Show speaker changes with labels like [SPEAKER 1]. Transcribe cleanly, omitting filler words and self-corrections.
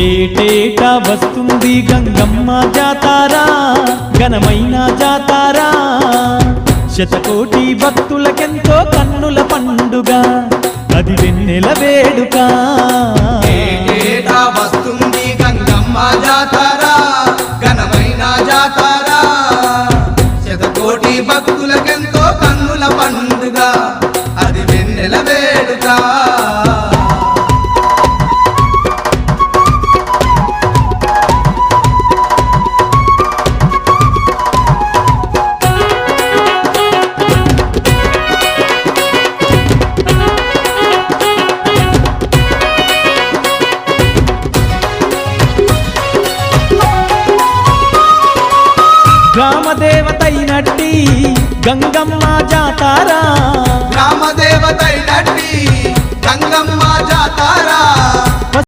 [SPEAKER 1] ఏటేటా వస్తుంది గంగమ్మ జాతారా, ఘనమైన జాతారా. శతకోటి భక్తులకెంతో కన్నుల పండుగ, అది వెన్నెల వేడుక.
[SPEAKER 2] ఏటేటా వస్తుంది గంగమ్మ జాతారా, ఘనమైన జాతారా. శతకోటి భక్తులకెంతో కన్నుల పండుగ, అది వెన్నెల వేడుక.
[SPEAKER 1] గ్రామదేవతైనట్టి గంగమ్మ జాతారా,
[SPEAKER 2] గ్రామదేవతైనట్టి